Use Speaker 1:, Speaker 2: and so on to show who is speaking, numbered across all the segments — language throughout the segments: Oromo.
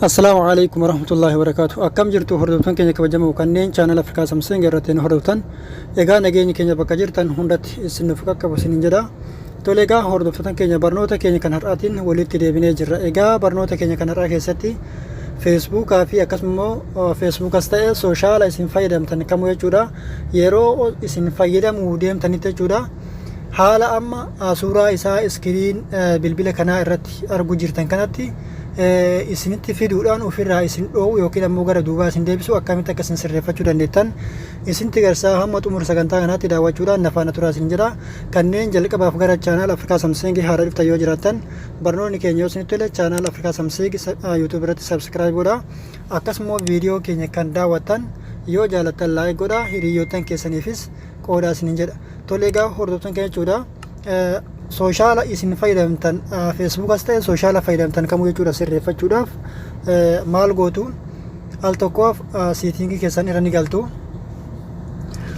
Speaker 1: السلام عليكم ورحمة الله وبركاته. أكم جرتوا هردوتان كينيا كبجمع وكانين channel أفريقيا سامسونج جرتين هردوتان. إيجا نجيني كينيا بكجرتان هندت السنفكا كبسنين جدا. توليجا هردوتان كينيا برنوتا كينيا كنهراتين وليت تدبيني جرا. إيجا برنوتا كينيا كنهرا كيستي فيسبوك في أكسمو فيسبوك استاء سوشيال اسم فايدة متن كمو يجورا يرو اسم فايدة موديم تنيت جورا. حالا أما صورة إسا سكرين بالبلا كنا إرت أرجو جرتان كناتي isinitti fiduudhaan ofirraa isin dhoowwu yookiin ammoo gara duubaa isin deebisu akkamitti akka isin sirreeffachuu dandeettan isintti garsaa hamma xumura sagantaa kanaatti daawwachuudhaan nafaana turaa isin jira. Kanneen jalqabaaf gara chaanaal Afrikaa Samseeng haaraa dhuftan yoo jiraattan barnoonni keenya yoo isinitti tole chaanaal Afrikaa Samseeng YouTube irratti subscribe godhaa. Akkasumas viidiyoo keenya kan daawwattan yoo jaalattan like godhaa, hiriyoottan keessaniifis qoodaa isin jedha. Tole egaa hordoftoota keenya jechuudha. Sooshaala isin fayyadamtan Facebook as ta'e sooshaala fayyadamtan kamuu jechuudha sirreeffachuudhaaf maal gootu al tokkoof siitingii keessan irra ni galtu.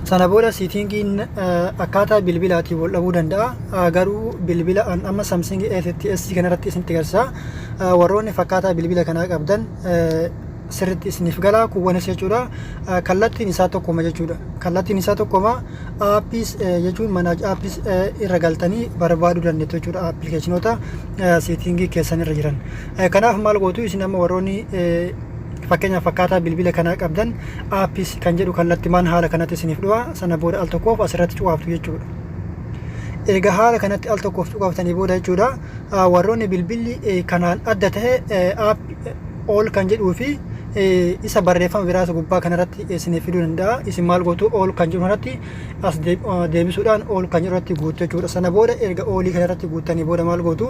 Speaker 1: Sana booda siitingiin akkaataa bilbilaatiin wal dhabuu danda'a. Garuu bilbila amma Samsung A50s kanarratti isinitti agarsiisa. Warroonni fakkaataa bilbila kanaa qabdan sirriitti isiniif gala kuwwanis jechuudha. Kallattiin isaa tokkoma jechuudha. Kallattiin isaa tokkoma aappis jechuun manaaj aappis irra galtanii barbaaduu dandeettu jechuudha appilikeeshinoota siitingii keessan irra jiran. Kanaaf maal gootu isin amma warroonni fakkeenyaaf fakkaataa bilbila kanaa qabdan aappis kan jedhu kallattimaan haala kanatti isiniif dhufa. Sana booda al tokkoof asirratti cufaaftu jechuudha. Egaa haala kanatti al tokkoof cufaftanii booda jechuudha warroonni bilbilli kanaan adda ta'e all kan jedhuu fi isa barreeffama biraasa gubbaa kanarratti isiniif fiduu danda'a. Isin maal gootu all kan jedhu kanarratti as deebisuudhaan all kan jedhu irratti guutu jechuudha. Sana booda erga olii kanarratti guuttanii booda maal gootu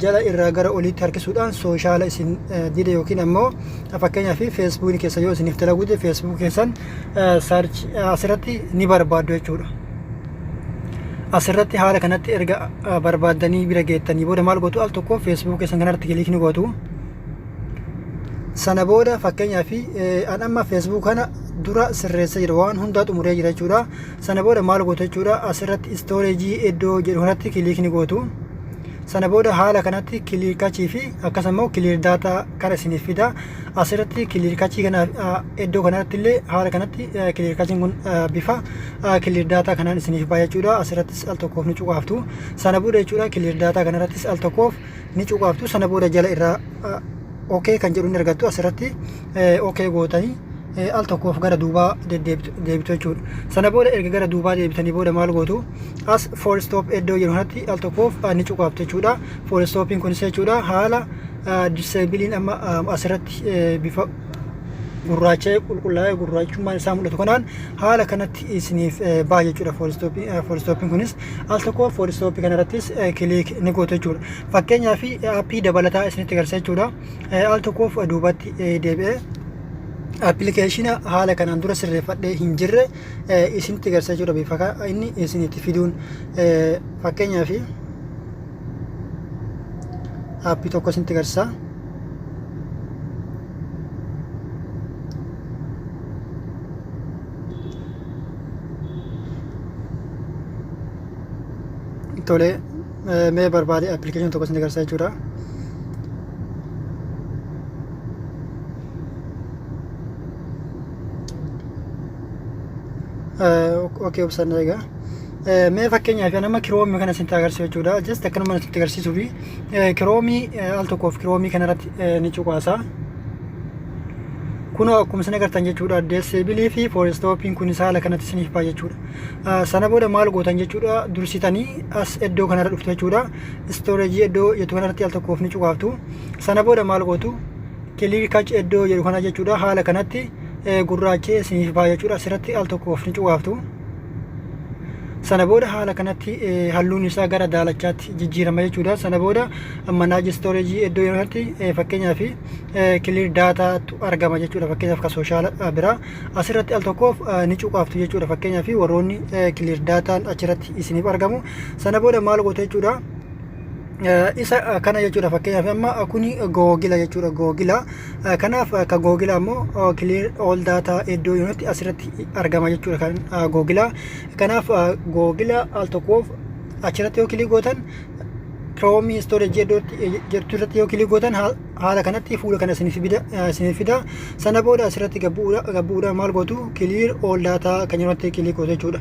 Speaker 1: jala irraa gara oliitti harkisuudhaan sooshaala isin dide yookiin ammoo fakkeenyaaf feesbuukii keessa yoo isiniif dalaguute feesbuuk keessan saarch asirratti ni barbaaddu jechuudha. Asirratti haala kanatti erga barbaaddanii bira geettanii booda maal gootu al tokko feesbuuk keessan kanarratti kilik ni gootu. Sana booda fakkeenyaaf an amma Facebook kana dura sirreessa jira waan hundaa xumuree jira jechuudha. Sana booda maal gootu jechuudha asirratti storage iddoo jedhu kanatti kilik ni gootu. Sana booda haala kanatti kilikachii fi akkasumas clear data kana isiniif fida. Asirratti kilikachii kana iddoo kanatti illee haala kanatti kilikachiin kun bifa clear data kanaan isiniif baa jechuudha. Asirrattis al tokkoof ni cuqaaftu. Sana booda jechuudha clear data kanarrattis al tokkoof ni cuqaaftu. Sana booda jala irraa okay kan jedhu ni argattu. Asirratti okay gootanii al tokkoof gara duubaa deebitu jechuudha. Sana booda erga gara duubaa deebitanii booda maal gootu as full stop iddoo jedhu kanatti al tokkoof ni cuqaaftu jechuudha. Full stoppiin kunis jechuudha haala disabiliin amma asirratti bifa gurraachee qulqullaa'ee gurraachummaan isaa mul'atu kanaan haala kanatti isiniif baa jechuudha. Full stoppiin kunis al tokkoof full stoppii kanarrattis kilik ni gootu jechuudha. Fakkeenyaaf aappii dabalataa isinitti agarsiisa jechuudha. Al tokkoof duubatti deebi'ee appilikeeshina haala kanaan dura sirreeffadhee hin jirre isinitti agarsiisa jechuudha. Bifa inni isinitti fiduun fakkeenyaaf aappii tokko isinitti agarsiisa. Tole mee barbaade appilikeeshinii tokko isin agarsiisa jechuudha. Okay obsannaa egaa mee fakkeenyaaf nama kiroomii kana isin agarsiisa jechuudha. Just akkanuma isin agarsiisuu fi kiroomii al tokkoof kiroomii kanarratti ni cuqaasa. Kunoo akkuma isin agartan jechuudha disabilii fi full stoppiin kunis haala kanatti isiniif baa jechuudha. Sana booda maal gootan jechuudha dursitanii as iddoo kanarra dhuftu jechuudha. Storage iddoo jettu kanarratti al tokkoof ni cuqaaftu. Sana booda maal gootu kilikach iddoo jedhu kana jechuudha haala kanatti gurraachee isiniif baa jechuudha. Asirratti al tokkoof ni cuqaaftu. Sana booda haala kanatti halluun isaa gara daalachaatti jijjiirama jechuudha. Sana booda manaaj storage iddoo kanatti fakkeenyaaf clear data argama jechuudha. Fakkeenyaaf ka sooshaala biraa asirratti al tokkoof ni cuqaaftu jechuudha. Fakkeenyaaf warroonni clear dataan achirratti isiniif argamu. Sana booda maal gootu jechuudha isa kana jechuudha. Fakkeenyaaf amma kuni googila jechuudha. Googila kanaaf ka googila ammoo clear all data iddoo kanatti asirratti argama jechuudha. Kan googila kanaaf googila al tokkoof achirratti yoo kilik gootan Chrome storage jettu irratti yoo kilik gootan haala kanatti fuula kana isinif fida. Sana booda asirratti gabbuudha maal gootu clear all data kan irratti kilik gootu jechuudha.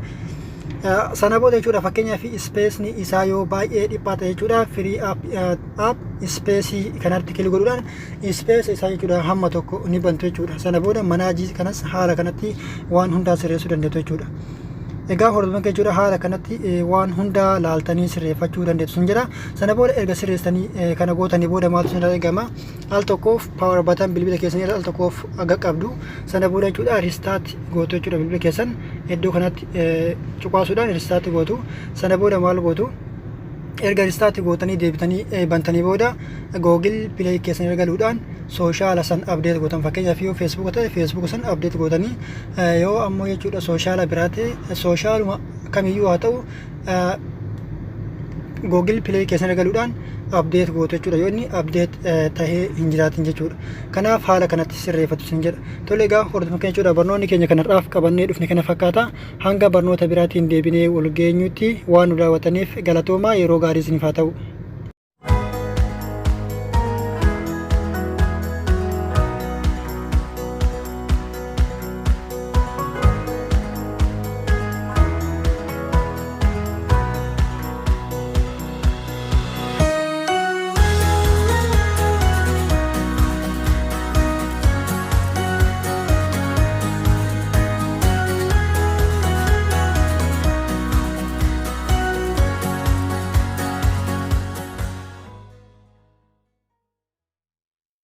Speaker 1: Sana booda jechuudha fakkeenyaaf space ni isaa yoo baay'ee dhiphaa ta'e jechuudha free app space kanatti kilik godhuudhaan space isaa jechuudha hamma tokko ni bantu jechuudha. Sana booda manaajii kanas haala kanatti waan hundaa sirreessuu dandeettu jechuudha. Egaa hordoftoota jechuudha haala kanatti waan hundaa laaltanii sirreeffachuu dandeettu sun jira. Sana booda erga sirreessanii kana gootanii booda maaltu sin eegama al tokkoof power button bilbila keessanii al tokkoof aga qabdu. Sana booda jechuudha restart gootu jechuudha bilbila keessan iddoo kanatti cuqaasuudhaan restart gootu. Sana booda maal gootu erga restart gootanii deebitanii bantanii booda Google Play keessan erga galuudhaan sooshaala san update gootan fakkeenyaaf yoo Facebook ta'e Facebook san update gootanii yoo ammoo jechuudha sooshaala biraate sooshaaluma kamiyyuu haa ta'u Google Play keessan erga galuudhaan update gootu jechuudha yoo inni update tahee hin jiraatin jechuudha. Kanaaf haala kanatti sirreeffatu sin jedha. Tole egaa hordoftoota jechuudha barnoonni keenya kanarraaf qabannee dhufne kana fakkaata. Hanga barnoota biraatiin deebinee wal geenyutti waan nu daawwataniif galatoomaa yeroo gaarii isiniif haa ta'u.